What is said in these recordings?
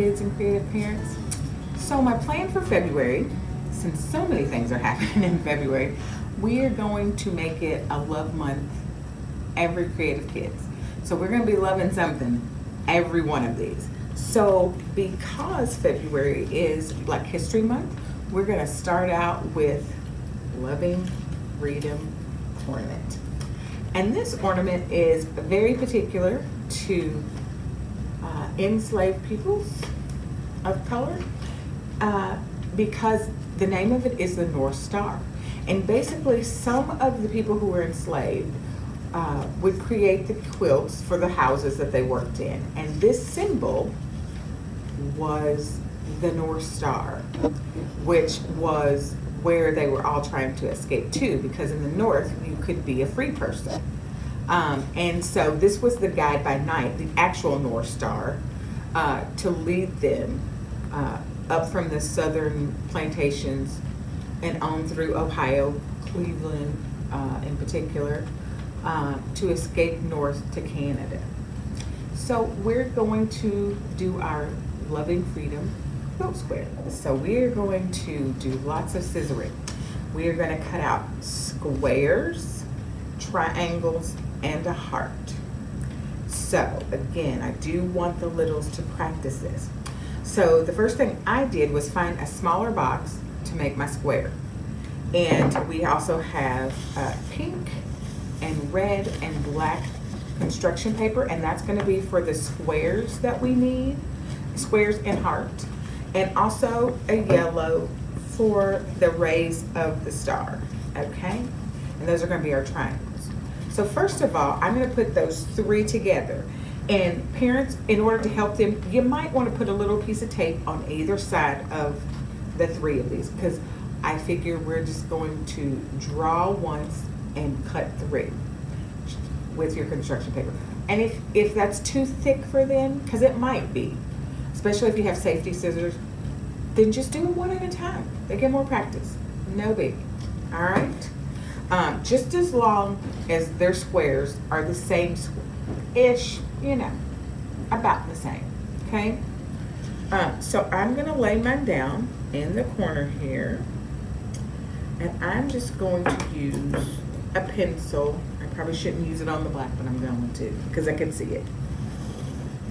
kids and creative parents. So my plan for February, since so many things are happening in February, we are going to make it a love month every creative kids. So we're going to be loving something every one of these. So because February is Black History Month, we're going to start out with Loving Freedom ornament. And this ornament is very particular to enslaved peoples of color because the name of it is the North Star. And basically some of the people who were enslaved would create the quilts for the houses that they worked in. And this symbol was the North Star, which was where they were all trying to escape to, because in the North you could be a free person. And so this was the guide by night, the actual North Star, to lead them up from the southern plantations and on through Ohio, Cleveland in particular, to escape north to Canada. So we're going to do our Loving Freedom quilt square. So we're going to do lots of scissoring. We are going to cut out squares, triangles, and a heart. So again, I do want the littles to practice this. So the first thing I did was find a smaller box to make my square. And we also have pink and red and black construction paper, and that's going to be for the squares that we need, squares and heart, and also a yellow for the rays of the star, okay? And those are going to be our triangles. So first of all, I'm going to put those three together. And parents, in order to help them, you might want to put a little piece of tape on either side of the three of these, because I figure we're just going to draw once and cut three with your construction paper. And if that's too thick for them, because it might be, especially if you have safety scissors, then just do it one at a time. They get more practice. No big. All right? Just as long as their squares are the same-ish, you know, about the same, okay? So I'm gonna lay mine down in the corner here, and I'm just going to use a pencil. I probably shouldn't use it on the black, but I'm going to, because I can see it.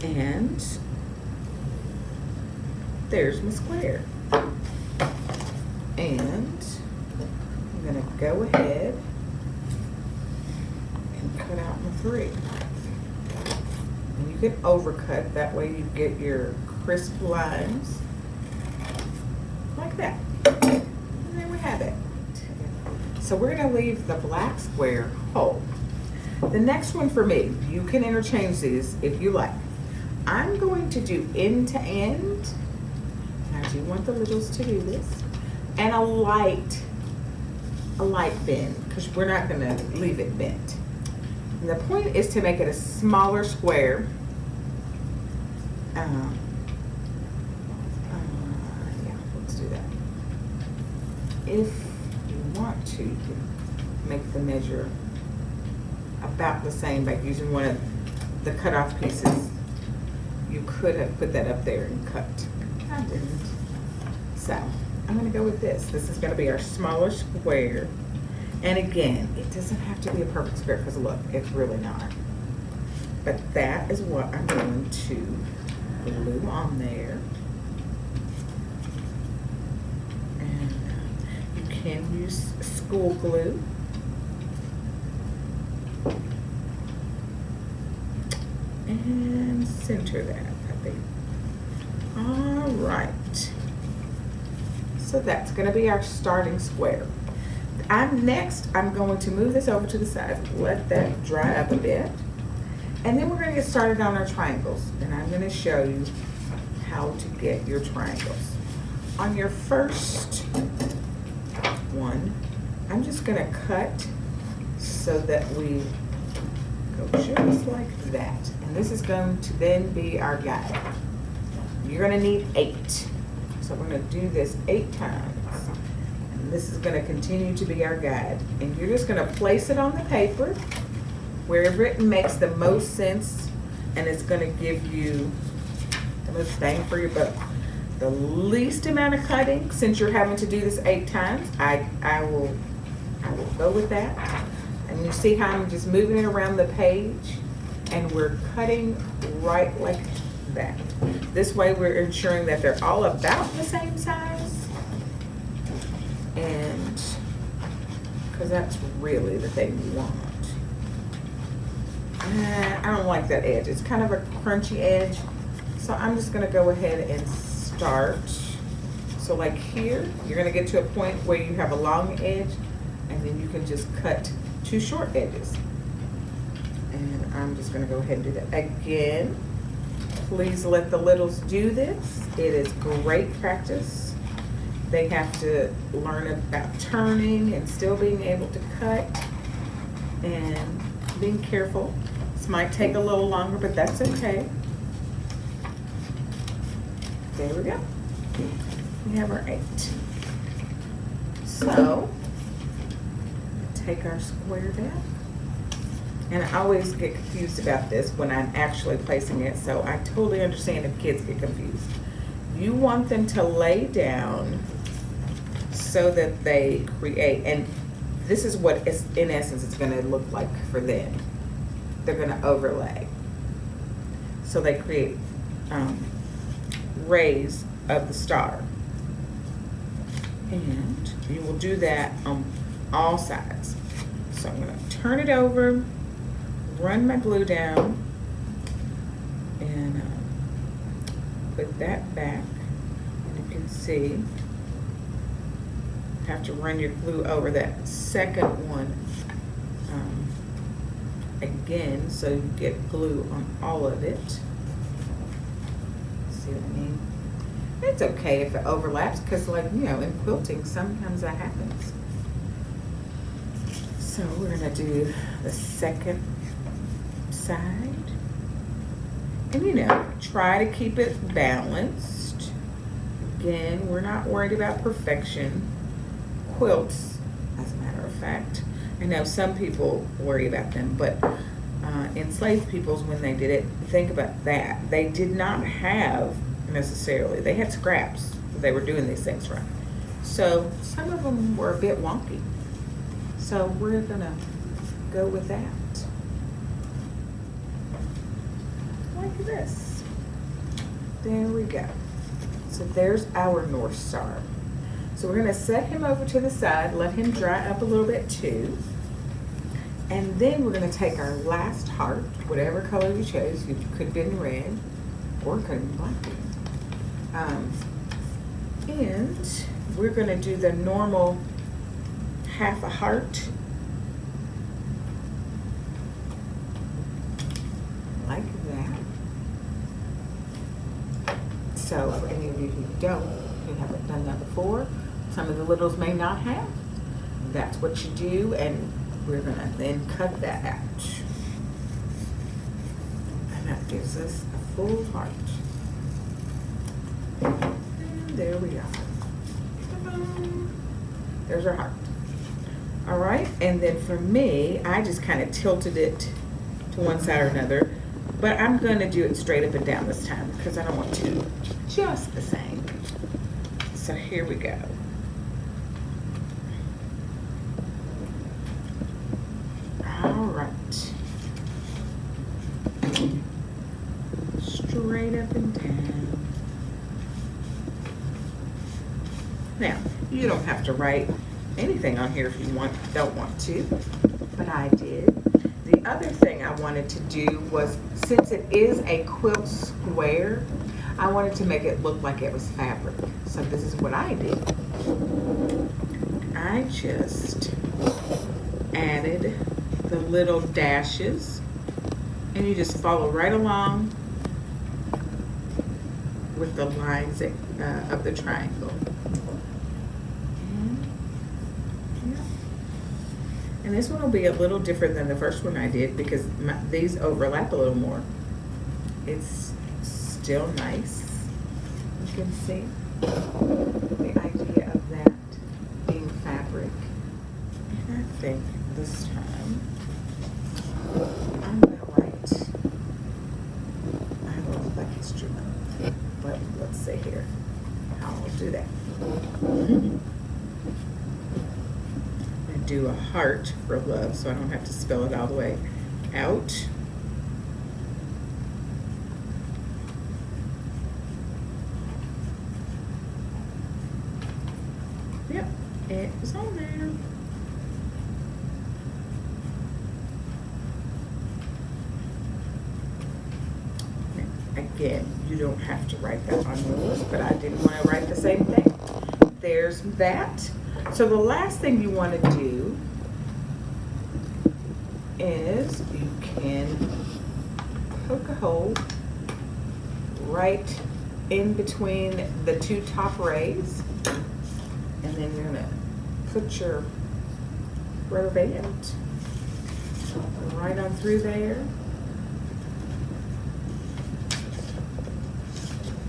And there's my square. And I'm gonna go ahead and cut out my three. And you can overcut, that way you get your crisp lines, like that. And there we have it. So we're gonna leave the black square whole. The next one for me, you can interchange these if you like. I'm going to do end to end, and I do want the littles to do this, and a light bend, because we're not gonna leave it bent. And the point is to make it a smaller square. Yeah, let's do that. If you want to, you can make the measure about the same by using one of the cut-off pieces. You could have put that up there and cut. I didn't. So I'm gonna go with this. This is gonna be our smaller square. And again, it doesn't have to be a perfect square, because look, it's really not. But that is what I'm going to glue on there. And you can use school glue. And center that, I think. All right. So that's gonna be our starting square. I'm going to move this over to the side, let that dry up a bit. And then we're gonna get started on our triangles. And I'm gonna show you how to get your triangles. On your first one, I'm just gonna cut so that we go just like that. And this is going to then be our guide. You're gonna need 8. So we're gonna do this 8 times. And this is gonna continue to be our guide. And you're just gonna place it on the paper wherever it makes the most sense, and it's gonna give you the most bang for your buck. The least amount of cutting, since you're having to do this 8 times, I will go with that. And you see how I'm just moving it around the page, and we're cutting right like that. This way we're ensuring that they're all about the same size, and because that's really the thing you want. I don't like that edge. It's kind of a crunchy edge, so I'm just gonna go ahead and start. So like here, you're gonna get to a point where you have a long edge, and then you can just cut 2 short edges. And I'm just gonna go ahead and do that again. Please let the littles do this. It is great practice. They have to learn about turning and still being able to cut and being careful. This might take a little longer, but that's okay. There we go. We have our 8. So, take our square down. And I always get confused about this when I'm actually placing it, so I totally understand if kids get confused. You want them to lay down so that they create, and this is what in essence it's gonna look like for them. They're gonna overlay. So they create rays of the star. And you will do that on all sides. So I'm gonna turn it over, run my glue down, and put that back. And you can see, you have to run your glue over that second one again, so you get glue on all of it. See what I mean? It's okay if it overlaps, because like, you know, in quilting, sometimes that happens. So we're gonna do the second side. And you know, try to keep it balanced. Again, we're not worried about perfection. Quilts, as a matter of fact, I know some people worry about them, but enslaved peoples, when they did it, think about that. They did not have necessarily, they had scraps that they were doing these things from. So some of them were a bit wonky. So we're gonna go with that. Like this. There we go. So there's our North Star. So we're gonna set him over to the side, let him dry up a little bit too. And then we're gonna take our last heart, whatever color you chose. You could have been red or could have been black. And we're gonna do the normal half a heart. Like that. So for any of you who haven't done that before, some of the littles may not have. That's what you do, and we're gonna then cut that out. And that gives us a full heart. And there we are. There's our heart. All right, and then for me, I just kind of tilted it to one side or another, but I'm gonna do it straight up and down this time because I don't want to just the same. So here we go. All right. Straight up and down. Now, you don't have to write anything on here if you don't want to, but I did. The other thing I wanted to do was, since it is a quilt square, I wanted to make it look like it was fabric. So this is what I did. I just added the little dashes, and you just follow right along with the lines of the triangle. And this one will be a little different than the first one I did because these overlap a little more. It's still nice. You can see the idea of that being fabric. And I think this time I'm gonna write, I will like extra length. do a heart for love so I don't have to spell it all the way out. Yep, it was on there. Again, you don't have to write that on yours, but I didn't want to write the same thing. There's that. So the last thing you want to do is you can poke a hole right in between the two top rays, and then you're going to put your rubber band right on through there.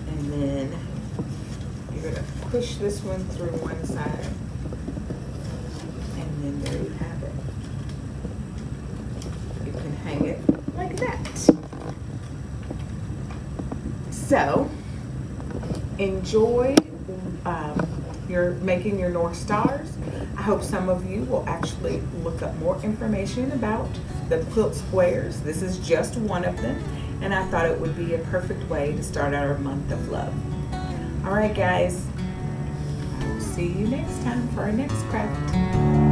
And then you're going to push this one through one side, and then there you have it. You can hang it like that. So, enjoy your making your North Stars. I hope some of you will actually look up more information about the quilt squares. This is just one of them, and I thought it would be a perfect way to start our month of love. All right, guys, I will see you next time for our next craft.